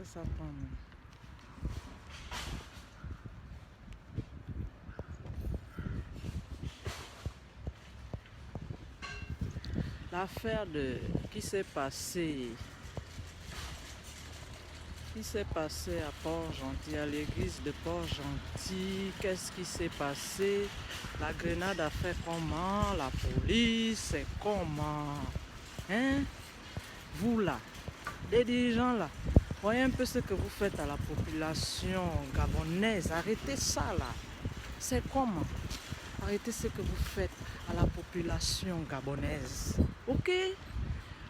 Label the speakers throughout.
Speaker 1: ça prend? L'affaire qui s'est passée à Port-Gentil, à l'église de Port-Gentil. Qu'est-ce qui s'est passé? La grenade a fait comment? La police, c'est comment? Hein? Vous là, les dirigeants là, voyez un peu ce que vous faites à la population gabonaise. Arrêtez ça là. C'est comment? Arrêtez ce que vous faites à la population gabonaise. Ok?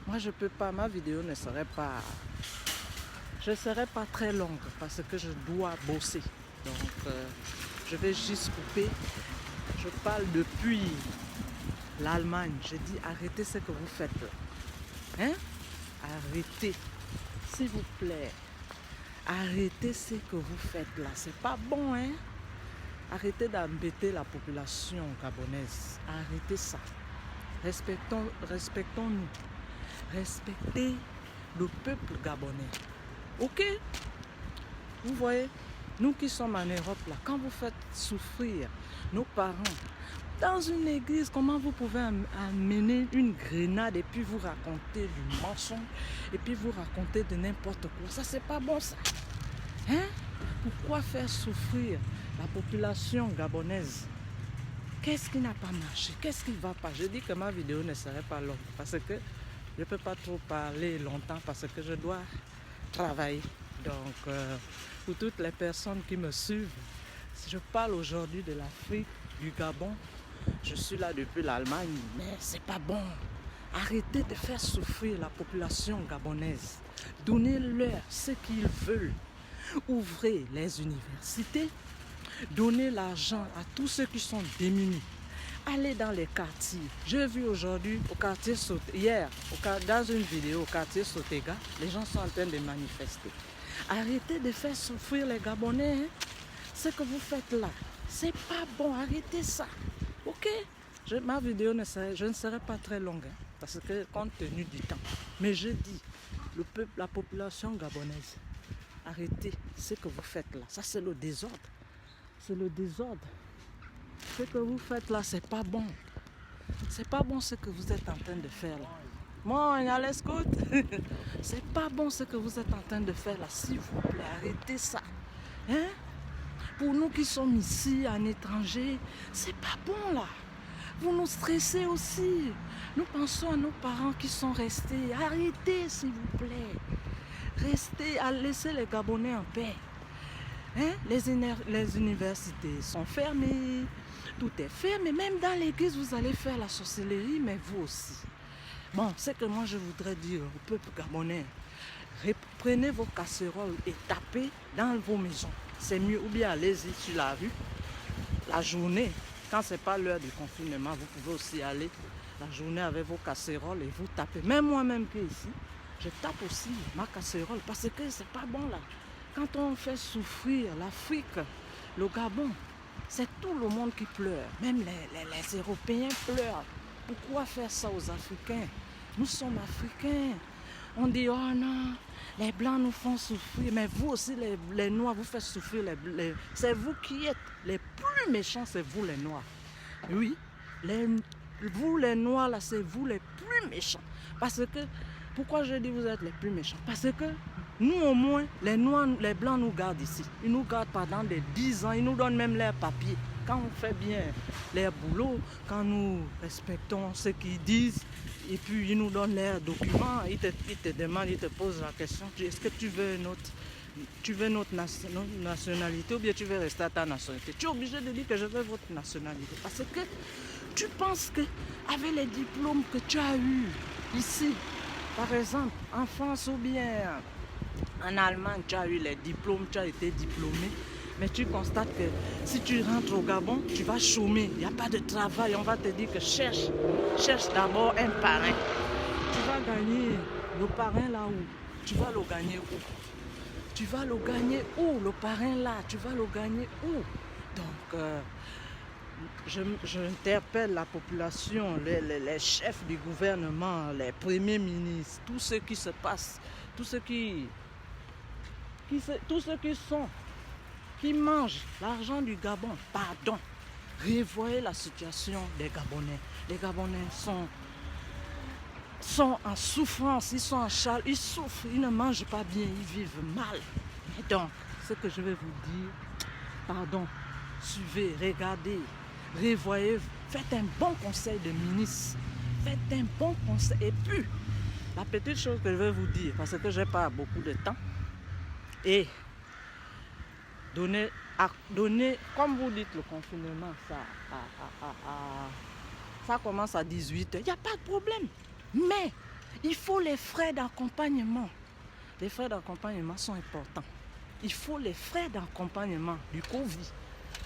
Speaker 1: Moi je peux pas, ma vidéo ne serait pas... Je ne serai pas très longue parce que je dois bosser. Donc, je vais juste couper. Je parle depuis l'Allemagne. Je dis arrêtez ce que vous faites là. Hein? Arrêtez. S'il vous plaît. Arrêtez ce que vous faites là. C'est pas bon, hein? Arrêtez d'embêter la population gabonaise. Arrêtez ça. Respectons-nous. Respectez le peuple gabonais. Ok? Vous voyez, nous qui sommes en Europe, là, quand vous faites souffrir nos parents, dans une église, comment vous pouvez amener une grenade et puis vous raconter du mensonge et puis vous raconter de n'importe quoi? Ça, c'est pas bon, ça. Hein? Pourquoi faire souffrir la population gabonaise? Qu'est-ce qui n'a pas marché? Qu'est-ce qui ne va pas? Je dis que ma vidéo ne serait pas longue parce que je ne peux pas trop parler longtemps parce que je dois travailler. Donc, pour toutes les personnes qui me suivent, je parle aujourd'hui de l'Afrique, du Gabon. Je suis là depuis l'Allemagne, mais c'est pas bon. Arrêtez de faire souffrir la population gabonaise. Donnez-leur ce qu'ils veulent. Ouvrez les universités. Donnez l'argent à tous ceux qui sont démunis. Allez dans les quartiers. J'ai vu aujourd'hui au quartier hier, dans une vidéo au quartier Sotega, les gens sont en train de manifester. Arrêtez de faire souffrir les Gabonais. Hein? Ce que vous faites là, c'est pas bon. Arrêtez ça. Ok? Ma vidéo je ne serai pas très longue, hein, parce que compte tenu du temps. Mais je dis, le peuple, la population gabonaise, arrêtez ce que vous faites là. Ça, c'est le désordre. C'est le désordre. Ce que vous faites là, c'est pas bon. C'est pas bon ce que vous êtes en train de faire là. Moi, il y a l'escoute. C'est pas bon ce que vous êtes en train de faire là. S'il vous plaît, arrêtez ça. Hein? Pour nous qui sommes ici, en étranger, c'est pas bon là. Vous nous stressez aussi. Nous pensons à nos parents qui sont restés. Arrêtez, s'il vous plaît. Restez, laissez les Gabonais en paix. Hein? Les universités sont fermées, tout est fermé. Même dans l'église, vous allez faire la sorcellerie, mais vous aussi. Bon, c'est que moi je voudrais dire au peuple gabonais, prenez vos casseroles et tapez dans vos maisons. C'est mieux, ou bien allez-y sur la rue, la journée, quand ce n'est pas l'heure du confinement, vous pouvez aussi aller la journée avec vos casseroles et vous tapez. Même moi-même qui est ici, je tape aussi ma casserole parce que c'est pas bon là. Quand on fait souffrir l'Afrique, le Gabon, c'est tout le monde qui pleure. Même les Européens pleurent. Pourquoi faire ça aux Africains? Nous sommes Africains. On dit, oh non, les Blancs nous font souffrir. Mais vous aussi, les Noirs, vous faites souffrir. C'est vous qui êtes les plus méchants, c'est vous les Noirs. Oui, vous les Noirs, là, c'est vous les plus méchants. Parce que, pourquoi je dis vous êtes les plus méchants? Parce que nous, au moins, les Noirs, les Blancs nous gardent ici. Ils nous gardent pendant des 10 ans. Ils nous donnent même leurs papiers. Quand on fait bien leur boulot, quand nous respectons ce qu'ils disent, et puis ils nous donnent leurs documents, ils te demandent, ils te posent la question, est-ce que tu veux notre nationalité ou bien tu veux rester à ta nationalité? Tu es obligé de dire que je veux votre nationalité. Parce que tu penses qu'avec les diplômes que tu as eus ici, par exemple, en France ou bien en Allemagne, tu as eu les diplômes, tu as été diplômé. Mais tu constates que si tu rentres au Gabon, tu vas chômer. Il n'y a pas de travail. On va te dire que cherche d'abord un parrain. Tu vas gagner le parrain là où? Tu vas le gagner où? Tu vas le gagner où? Le parrain là, tu vas le gagner où? Donc, j'interpelle la population, les chefs du gouvernement, les premiers ministres, tout ce qui se passe, tout ce qui tous ceux qui mangent l'argent du Gabon, pardon, revoyez la situation des Gabonais. Les Gabonais sont en souffrance, ils sont en charge, ils souffrent, ils ne mangent pas bien, ils vivent mal. Et donc, ce que je vais vous dire, pardon, suivez, regardez, revoyez, faites un bon conseil de ministre, faites un bon conseil. Et puis, la petite chose que je vais vous dire, parce que je n'ai pas beaucoup de temps, et donner, comme vous dites, le confinement, ça commence à 18h, il n'y a pas de problème. Mais il faut les frais d'accompagnement. Les frais d'accompagnement sont importants. Il faut les frais d'accompagnement du Covid.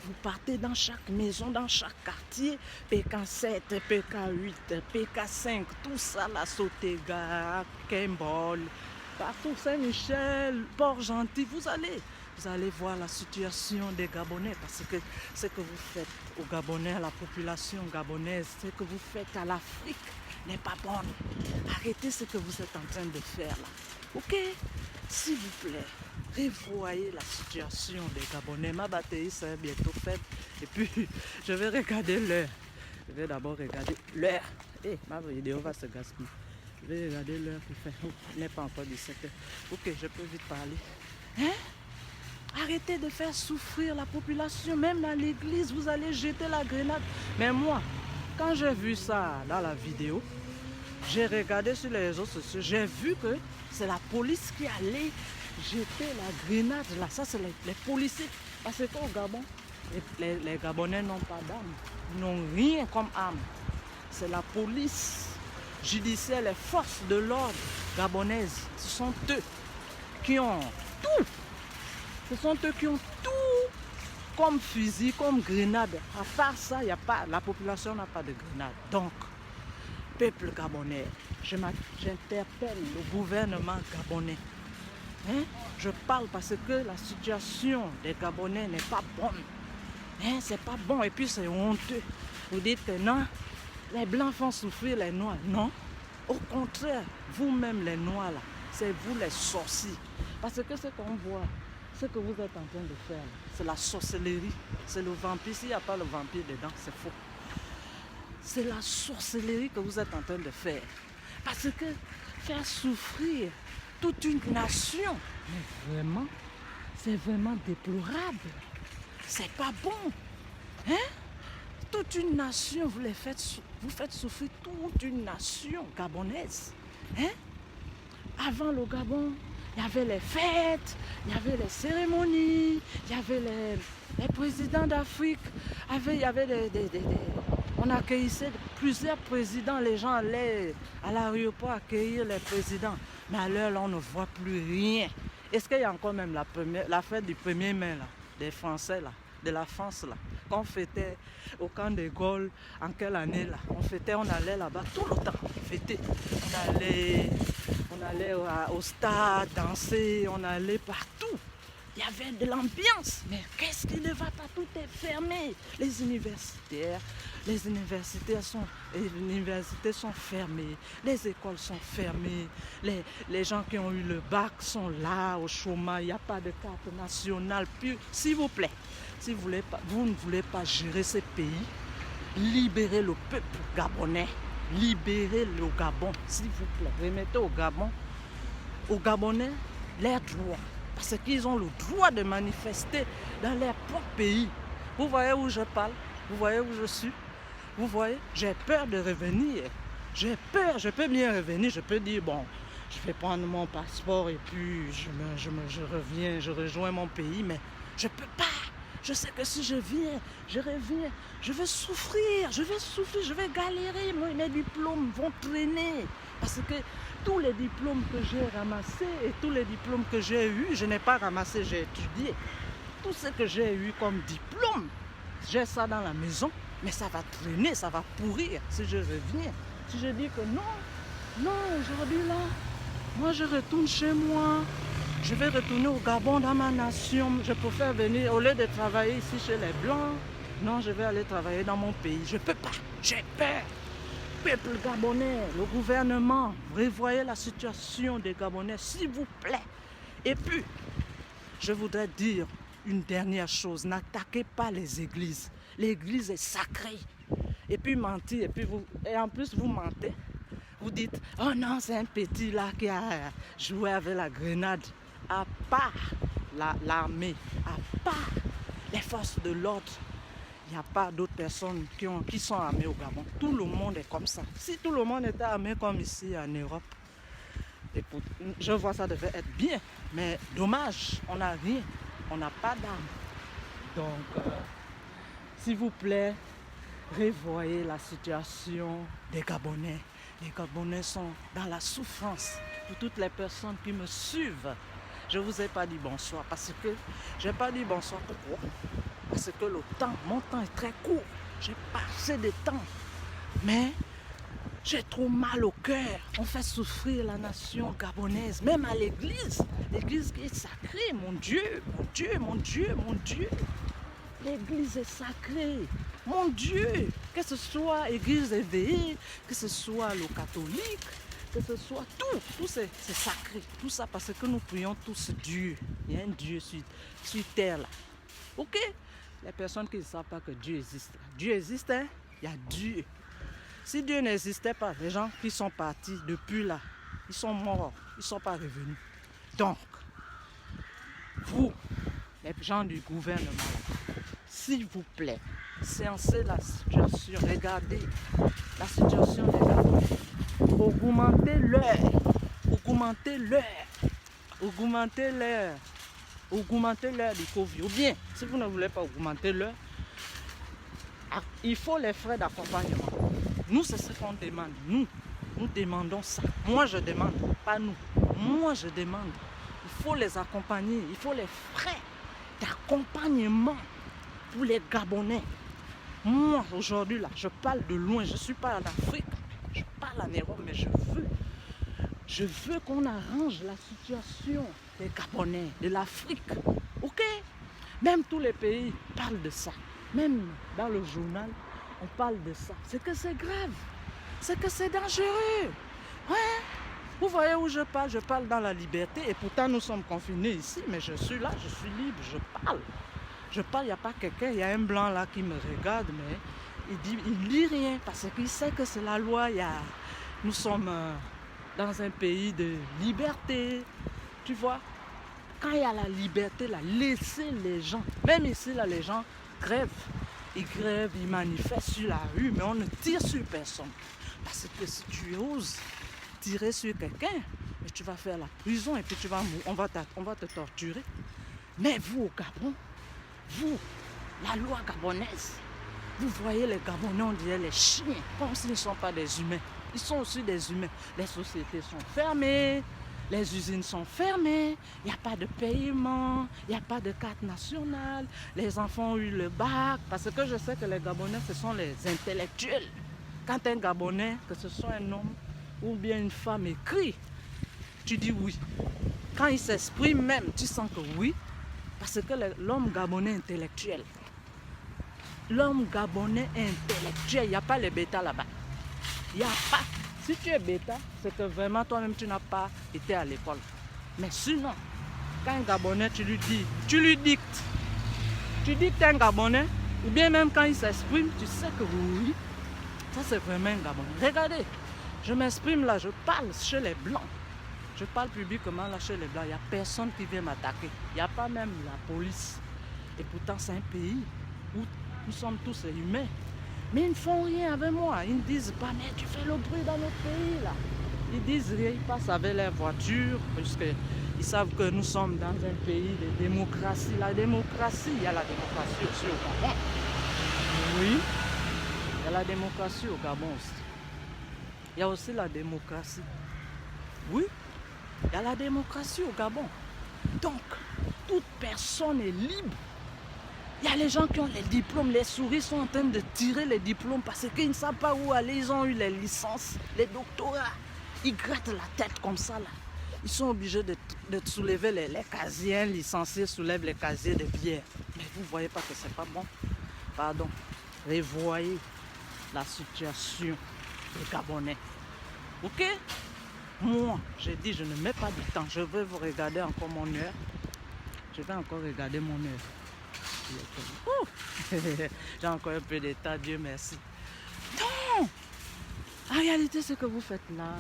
Speaker 1: Vous partez dans chaque maison, dans chaque quartier, PK7, PK8, PK5, tout ça, la Sotega, Kembol, partout Saint-Michel, Port-Gentil, vous allez voir la situation des Gabonais, parce que ce que vous faites aux Gabonais, à la population gabonaise, ce que vous faites à l'Afrique n'est pas bon. Arrêtez ce que vous êtes en train de faire là. Ok? S'il vous plaît, revoyez la situation des Gabonais. Ma batterie sera bientôt faite. Et puis, je vais regarder l'heure. Je vais d'abord regarder l'heure. Ma vidéo va se gaspiller. Je vais regarder l'heure qui fait. Il n'est pas encore 17h. Ok, je peux vite parler. Hein? Arrêtez de faire souffrir la population. Même dans l'église, vous allez jeter la grenade. Mais moi, quand j'ai vu ça dans la vidéo, j'ai regardé sur les réseaux sociaux, j'ai vu que c'est la police qui allait jeter la grenade là. Ça, c'est les policiers. Parce qu'au Gabon, les Gabonais n'ont pas d'armes. Ils n'ont rien comme arme. C'est la police judiciaire, les forces de l'ordre gabonaises. Ce sont eux qui ont tout. Ce sont eux qui ont tout comme fusil, comme grenade. À part ça, y a pas, la population n'a pas de grenade. Donc, peuple gabonais, j'interpelle le gouvernement gabonais. Hein? Je parle parce que la situation des Gabonais n'est pas bonne. Hein? C'est pas bon et puis c'est honteux. Vous dites que non, les Blancs font souffrir les Noirs. Non, au contraire, vous-même les Noirs là, c'est vous les sorciers. Parce que ce qu'on voit, ce que vous êtes en train de faire, c'est la sorcellerie, c'est le vampire. S'il n'y a pas le vampire dedans, c'est faux. C'est la sorcellerie que vous êtes en train de faire. Parce que faire souffrir toute une nation, mais vraiment, c'est vraiment déplorable. C'est pas bon. Hein? Toute une nation, vous faites souffrir toute une nation gabonaise. Hein? Avant le Gabon, il y avait les fêtes, il y avait les cérémonies, il y avait les présidents d'Afrique, il y avait on accueillissait plusieurs présidents, les gens allaient à l'aéroport accueillir les présidents. Mais à l'heure, là, on ne voit plus rien. Est-ce qu'il y a encore même la fête du 1er mai, là, des Français, là, de la France, là, qu'on fêtait au camp de Gaulle, en quelle année, là? On allait là-bas tout le temps, fêter. On allait au stade, danser, on allait partout. Il y avait de l'ambiance, mais qu'est-ce qui ne va pas? Tout est fermé. Les universités sont fermées, les écoles sont fermées, les gens qui ont eu le bac sont là au chômage, il n'y a pas de carte nationale. Puis, s'il vous plaît, si vous ne voulez pas gérer ce pays, libérez le peuple gabonais, libérez le Gabon, s'il vous plaît. Remettez aux Gabonais leurs droits. Parce qu'ils ont le droit de manifester dans leur propre pays. Vous voyez où je parle? Vous voyez où je suis? Vous voyez? J'ai peur de revenir. J'ai peur, je peux bien revenir. Je peux dire, bon, je vais prendre mon passeport et puis je reviens, je rejoins mon pays. Mais je ne peux pas. Je sais que si je viens, je reviens, je vais souffrir, je vais galérer. Mes diplômes vont traîner. Parce que tous les diplômes que j'ai ramassés et tous les diplômes que j'ai eus, je n'ai pas ramassé, j'ai étudié. Tout ce que j'ai eu comme diplôme, j'ai ça dans la maison, mais ça va traîner, ça va pourrir si je reviens. Si je dis que non, aujourd'hui là, moi je retourne chez moi, je vais retourner au Gabon dans ma nation, je préfère venir, au lieu de travailler ici chez les Blancs, non, je vais aller travailler dans mon pays. Je ne peux pas, j'ai peur. Peuple gabonais, le gouvernement, revoyez la situation des Gabonais, s'il vous plaît. Et puis, je voudrais dire une dernière chose. N'attaquez pas les églises. L'église est sacrée. Et puis mentir, et en plus vous mentez. Vous dites, oh non, c'est un petit là qui a joué avec la grenade. À part l'armée, à part les forces de l'ordre, il n'y a pas d'autres personnes qui sont armées au Gabon. Tout le monde est comme ça. Si tout le monde était armé comme ici en Europe, je vois ça devait être bien. Mais dommage, on n'a rien. On n'a pas d'armes. Donc, s'il vous plaît, revoyez la situation des Gabonais. Les Gabonais sont dans la souffrance. Pour toutes les personnes qui me suivent, je ne vous ai pas dit bonsoir parce que je n'ai pas dit bonsoir. Pourquoi? Parce que mon temps est très court. J'ai passé de temps. Mais j'ai trop mal au cœur. On fait souffrir la nation gabonaise, même à l'église. L'église qui est sacrée, mon Dieu, mon Dieu, mon Dieu, mon Dieu. L'église est sacrée. Mon Dieu, que ce soit église éveillée, que ce soit le catholique, que ce soit tout c'est sacré. Tout ça parce que nous prions tous Dieu. Il y a un Dieu sur terre là. Ok? Les personnes qui ne savent pas que Dieu existe. Dieu existe, hein? Il y a Dieu. Si Dieu n'existait pas, les gens qui sont partis depuis là, ils sont morts, ils ne sont pas revenus. Donc, vous, les gens du gouvernement, s'il vous plaît, séancez la situation, regardez la situation des Gabonais. Augmentez l'heure du Covid. Ou bien, si vous ne voulez pas augmenter l'heure, il faut les frais d'accompagnement. Nous, c'est ce qu'on demande. Nous demandons ça. Moi, je demande, pas nous. Moi, je demande. Il faut les accompagner. Il faut les frais d'accompagnement pour les Gabonais. Moi, aujourd'hui, là, je parle de loin. Je ne suis pas en Afrique. Je parle en Europe, mais je veux qu'on arrange la situation des Gabonais, de l'Afrique. Ok? Même tous les pays parlent de ça. Même dans le journal, on parle de ça. C'est que c'est grave. C'est que c'est dangereux. Ouais. Vous voyez où je parle dans la liberté. Et pourtant, nous sommes confinés ici. Mais je suis là, je suis libre, je parle. Je parle, il n'y a pas quelqu'un, il y a un blanc là qui me regarde, mais il dit rien. Parce qu'il sait que c'est la loi. Nous sommes dans un pays de liberté. Tu vois? Quand il y a la liberté, là, laissez les gens. Même ici, là, les gens grèvent. Ils grèvent, ils manifestent sur la rue, mais on ne tire sur personne. Parce que si tu oses tirer sur quelqu'un, tu vas faire la prison et puis on va te torturer. Mais vous, au Gabon, vous, la loi gabonaise, vous voyez les Gabonais, on dirait les chiens, comme s'ils ne sont pas des humains. Ils sont aussi des humains. Les sociétés sont fermées. Les usines sont fermées, il n'y a pas de paiement, il n'y a pas de carte nationale, les enfants ont eu le bac, parce que je sais que les Gabonais, ce sont les intellectuels. Quand un Gabonais, que ce soit un homme ou bien une femme écrit, tu dis oui. Quand il s'exprime même, tu sens que oui, parce que l'homme gabonais intellectuel. L'homme gabonais intellectuel, il n'y a pas les bêtas là-bas. Il n'y a pas. Si tu es bêta, c'est que vraiment toi-même tu n'as pas été à l'école. Mais sinon, quand un Gabonais, tu lui dictes. Tu dictes un Gabonais, ou bien même quand il s'exprime, tu sais que oui, ça c'est vraiment un Gabonais. Regardez, je m'exprime là, je parle chez les Blancs. Je parle publiquement là chez les Blancs. Il n'y a personne qui vient m'attaquer. Il n'y a pas même la police. Et pourtant c'est un pays où nous sommes tous humains. Mais ils ne font rien avec moi. Ils ne disent pas, mais tu fais le bruit dans notre pays là. Ils disent rien, ils passent avec leur voiture, parce qu'ils savent que nous sommes dans un pays de démocratie. La démocratie, il y a la démocratie aussi au Gabon. Oui, il y a la démocratie au Gabon aussi. Il y a aussi la démocratie. Oui, il y a la démocratie au Gabon. Donc, toute personne est libre. Il y a les gens qui ont les diplômes, les souris sont en train de tirer les diplômes parce qu'ils ne savent pas où aller. Ils ont eu les licences, les doctorats. Ils grattent la tête comme ça là. Ils sont obligés de soulever les casiers. Un licencié soulève les casiers de bière. Mais vous ne voyez pas que c'est pas bon. Pardon. Revoyez la situation des Gabonais. Ok? Moi, j'ai dit, je ne mets pas du temps. Je vais vous regarder encore mon heure. Je vais encore regarder mon heure. Oh! J'ai encore un peu d'état, Dieu merci. Non! En réalité, ce que vous faites là,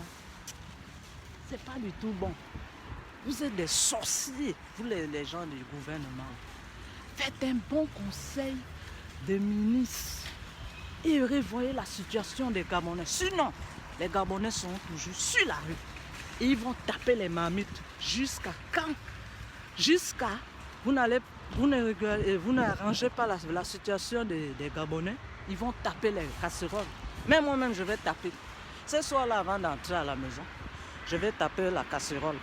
Speaker 1: c'est pas du tout bon. Vous êtes des sorciers, vous les gens du gouvernement. Faites un bon conseil de ministre et revoyez la situation des Gabonais. Sinon, les Gabonais sont toujours sur la rue. Et ils vont taper les marmites jusqu'à quand? Jusqu'à vous n'arrangez pas la situation des Gabonais, ils vont taper les casseroles. Même moi-même, je vais taper. Ce soir-là, avant d'entrer à la maison, je vais taper la casserole.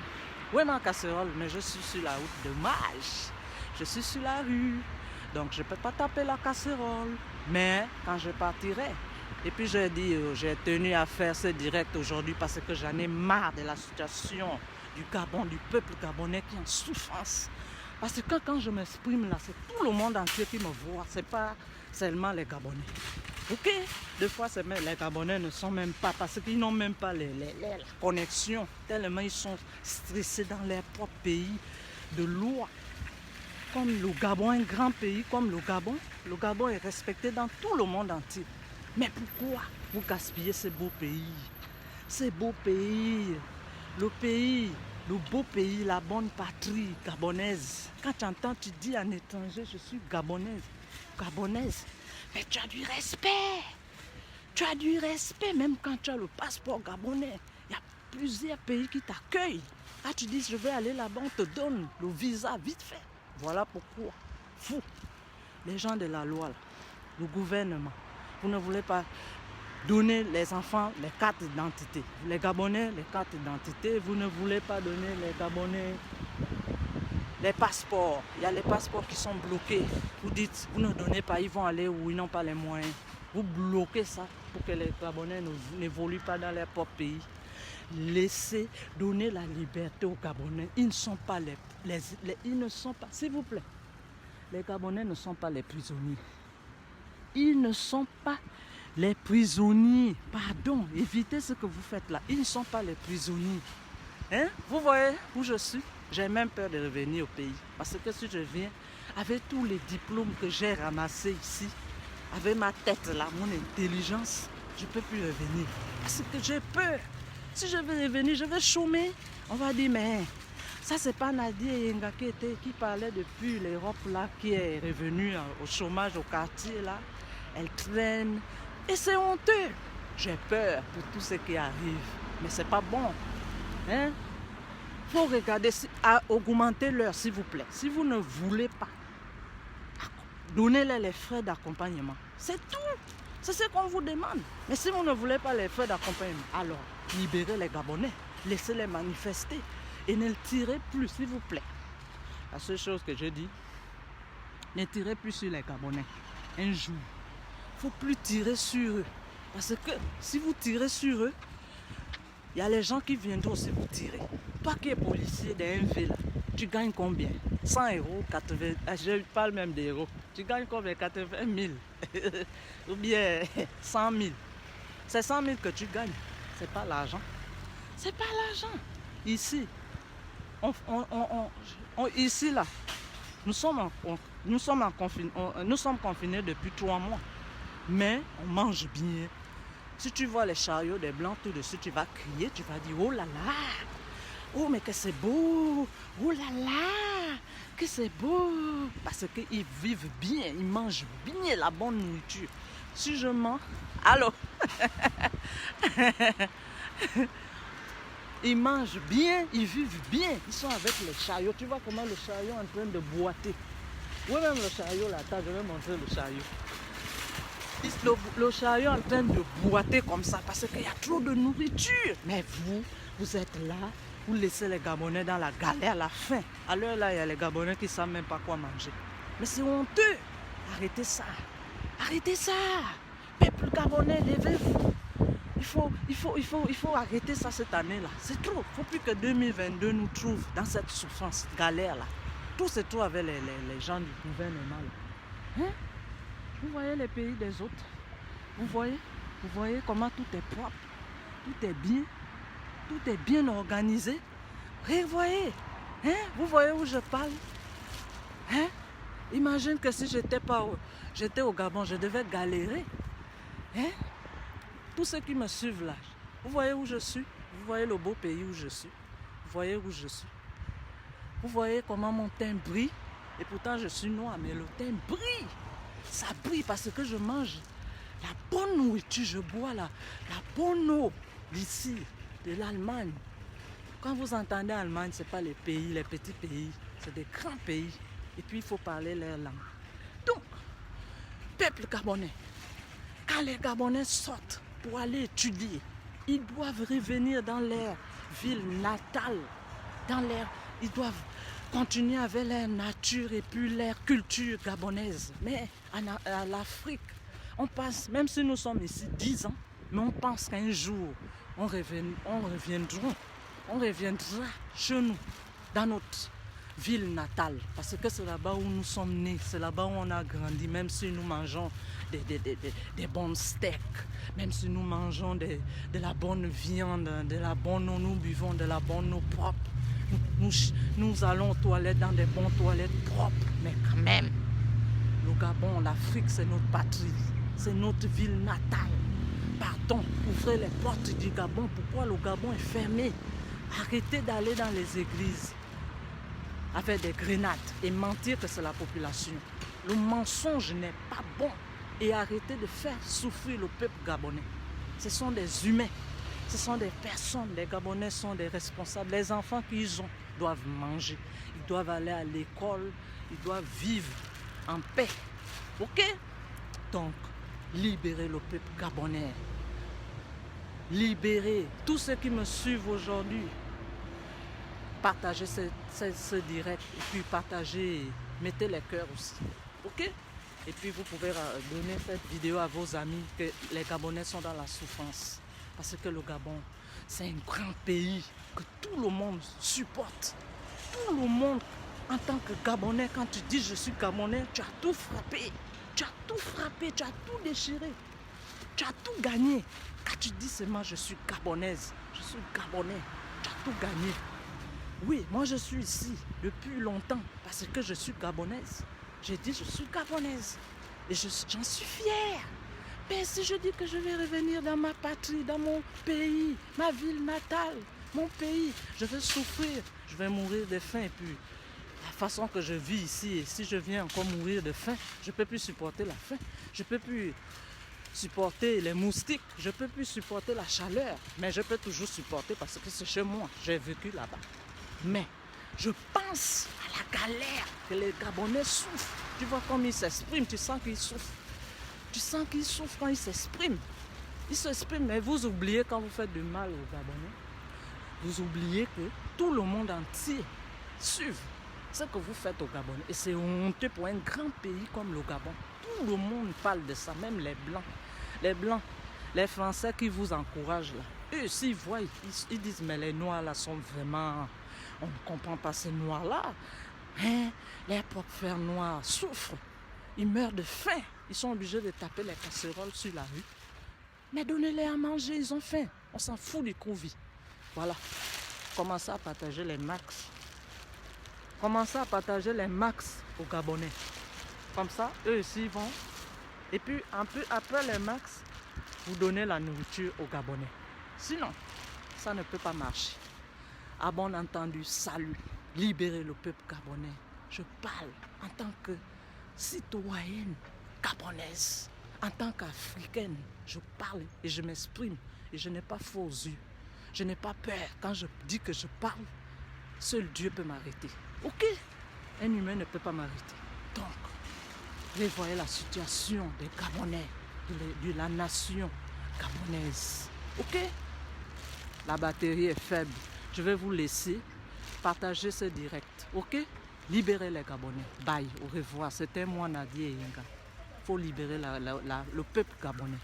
Speaker 1: Où est ma casserole? Mais je suis sur la route de marche. Je suis sur la rue. Donc, je ne peux pas taper la casserole. Mais quand je partirai, et puis j'ai dit, j'ai tenu à faire ce direct aujourd'hui parce que j'en ai marre de la situation du Gabon, du peuple gabonais qui est en souffrance. Parce que quand je m'exprime là, c'est tout le monde entier qui me voit. Ce n'est pas seulement les Gabonais. Ok, des fois, les Gabonais ne sont même pas, parce qu'ils n'ont même pas la connexion, tellement ils sont stressés dans leur propre pays de loi. Comme le Gabon, un grand pays comme le Gabon est respecté dans tout le monde entier. Mais pourquoi vous gaspillez ce beau pays? Ce beau pays, le beau pays, la bonne patrie gabonaise. Quand tu entends, tu dis en étranger, je suis gabonaise. Mais tu as du respect. Tu as du respect même quand tu as le passeport gabonais. Il y a plusieurs pays qui t'accueillent. Quand tu dis je vais aller là-bas, on te donne le visa vite fait. Voilà pourquoi. Vous, les gens de la loi, là, le gouvernement, vous ne voulez pas donner les enfants les cartes d'identité. Les Gabonais, les cartes d'identité, vous ne voulez pas donner les Gabonais les passeports. Il y a les passeports qui sont bloqués. Vous dites, vous ne donnez pas, ils vont aller où ils n'ont pas les moyens. Vous bloquez ça pour que les Gabonais n'évoluent pas dans leur propre pays. Laissez donner la liberté aux Gabonais. Ils ne sont pas ils ne sont pas, s'il vous plaît, les Gabonais ne sont pas les prisonniers. Ils ne sont pas les prisonniers. Pardon, évitez ce que vous faites là. Ils ne sont pas les prisonniers. Hein? Vous voyez où je suis? J'ai même peur de revenir au pays. Parce que si je viens, avec tous les diplômes que j'ai ramassés ici, avec ma tête là, mon intelligence, je ne peux plus revenir. Parce que j'ai peur. Si je vais revenir, je vais chômer. On va dire, mais ça, c'est pas Nadia Yenga qui parlait depuis l'Europe là, qui est revenue au chômage au quartier là. Elle traîne. Et c'est honteux. J'ai peur pour tout ce qui arrive. Mais c'est pas bon. Hein? Il faut regarder, augmenter l'heure, s'il vous plaît. Si vous ne voulez pas, donnez-les les frais d'accompagnement. C'est tout. C'est ce qu'on vous demande. Mais si vous ne voulez pas les frais d'accompagnement, alors libérez les Gabonais. Laissez-les manifester. Et ne tirez plus, s'il vous plaît. La seule chose que je dis, ne tirez plus sur les Gabonais. Un jour, il ne faut plus tirer sur eux. Parce que si vous tirez sur eux, il y a les gens qui viendront aussi vous tirer. Toi qui es policier d'un MV là, tu gagnes combien? 100 euros, 80, je parle même d'euros. Tu gagnes combien? 80 000 ou bien 100 000. C'est 100 000 que tu gagnes. C'est pas l'argent. C'est pas l'argent. Ici, ici là, nous sommes confinés depuis 3 mois. Mais on mange bien. Si tu vois les chariots des Blancs, tout de suite, tu vas crier, tu vas dire, oh là là, oh mais que c'est beau, oh là là, que c'est beau. Parce qu'ils vivent bien, ils mangent bien la bonne nourriture. Si je mens, allô, ils mangent bien, ils vivent bien, ils sont avec les chariots. Tu vois comment le chariot est en train de boiter. Oui, même le chariot là, attends, je vais montrer le chariot. Le chariot est en train de boiter comme ça parce qu'il y a trop de nourriture. Mais vous êtes là, vous laissez les Gabonais dans la galère, la faim. À l'heure là, il y a les Gabonais qui ne savent même pas quoi manger. Mais c'est honteux. Arrêtez ça. Arrêtez ça. Peuple gabonais, levez-vous. Il faut arrêter ça cette année-là. C'est trop. Il ne faut plus que 2022 nous trouve dans cette souffrance, galère-là. Tout se trouve avec les gens du gouvernement. Là. Hein? Vous voyez les pays des autres. Vous voyez comment tout est propre. Tout est bien. Tout est bien organisé. Et vous voyez. Hein? Vous voyez où je parle. Hein? Imagine que si j'étais au Gabon, je devais galérer. Hein? Tous ceux qui me suivent là, vous voyez où je suis? Vous voyez le beau pays où je suis? Vous voyez où je suis? Vous voyez comment mon teint brille? Et pourtant je suis noir, mais le teint brille. Ça brille parce que je mange la bonne nourriture, je bois la bonne eau d'ici, de l'Allemagne. Quand vous entendez Allemagne, ce n'est pas les pays, les petits pays, c'est des grands pays. Et puis il faut parler leur langue. Donc, peuple gabonais, quand les Gabonais sortent pour aller étudier, ils doivent revenir dans leur ville natale, ils doivent continuer avec leur nature et puis leur culture gabonaise. Mais à l'Afrique, on passe, même si nous sommes ici 10 ans, mais on pense qu'un jour, on reviendra chez nous, dans notre ville natale. Parce que c'est là-bas où nous sommes nés, c'est là-bas où on a grandi, même si nous mangeons des bons steaks, même si nous mangeons de la bonne viande, de la bonne eau, nous buvons de la bonne eau propre. Nous allons aux toilettes dans des bonnes toilettes propres, mais quand même, le Gabon, l'Afrique, c'est notre patrie, c'est notre ville natale. Pardon, ouvrez les portes du Gabon. Pourquoi le Gabon est fermé? Arrêtez d'aller dans les églises avec des grenades et mentir que c'est la population. Le mensonge n'est pas bon. Et arrêtez de faire souffrir le peuple gabonais. Ce sont des humains. Ce sont des personnes. Les Gabonais sont des responsables. Les enfants qu'ils ont doivent manger. Ils doivent aller à l'école. Ils doivent vivre en paix. Ok? Donc, libérez le peuple gabonais. Libérez tous ceux qui me suivent aujourd'hui. Partagez ce direct et puis partagez, mettez les cœurs aussi. Ok? Et puis vous pouvez donner cette vidéo à vos amis que les Gabonais sont dans la souffrance. Parce que le Gabon, c'est un grand pays que tout le monde supporte. Tout le monde, en tant que Gabonais, quand tu dis je suis Gabonais, tu as tout frappé. Tu as tout frappé, tu as tout déchiré. Tu as tout gagné. Quand tu dis seulement je suis Gabonaise, je suis Gabonais, tu as tout gagné. Oui, moi je suis ici depuis longtemps parce que je suis Gabonaise. J'ai dit je suis Gabonaise et j'en suis fière. Mais si je dis que je vais revenir dans ma patrie, dans mon pays, ma ville natale, mon pays, je vais souffrir, je vais mourir de faim. Et puis la façon que je vis ici, et si je viens encore mourir de faim, je ne peux plus supporter la faim. Je ne peux plus supporter les moustiques, je ne peux plus supporter la chaleur. Mais je peux toujours supporter parce que c'est chez moi, j'ai vécu là-bas. Mais je pense à la galère que les Gabonais souffrent. Tu vois comme ils s'expriment, tu sens qu'ils souffrent. Tu sens qu'ils souffrent quand ils s'expriment. Ils s'expriment, mais vous oubliez quand vous faites du mal aux Gabonais, vous oubliez que tout le monde entier suit ce que vous faites au Gabon. Et c'est honteux pour un grand pays comme le Gabon. Tout le monde parle de ça, même les Blancs. Les Blancs, les Français qui vous encouragent là. Eux, s'ils voient, ils disent, mais les Noirs là sont vraiment... On ne comprend pas ces Noirs-là. Hein? Les propres frères noirs souffrent. Ils meurent de faim. Ils sont obligés de taper les casseroles sur la rue. Mais donnez-les à manger, ils ont faim. On s'en fout du Covid. Voilà. Commencez à partager les max. Commencez à partager les max aux Gabonais. Comme ça, eux aussi vont. Et puis, un peu après les max, vous donnez la nourriture aux Gabonais. Sinon, ça ne peut pas marcher. À bon entendu, salut, libérez le peuple gabonais. Je parle en tant que citoyenne gabonaise, en tant qu'africaine. Je parle et je m'exprime et je n'ai pas faux yeux. Je n'ai pas peur. Quand je dis que je parle, seul Dieu peut m'arrêter. Ok? Un humain ne peut pas m'arrêter. Donc, revoyez la situation des Gabonais, de la nation gabonaise. Ok? La batterie est faible. Je vais vous laisser partager ce direct. Ok? Libérez les Gabonais. Bye. Au revoir. C'était moi, Nadia Yenga. Il faut libérer le peuple gabonais.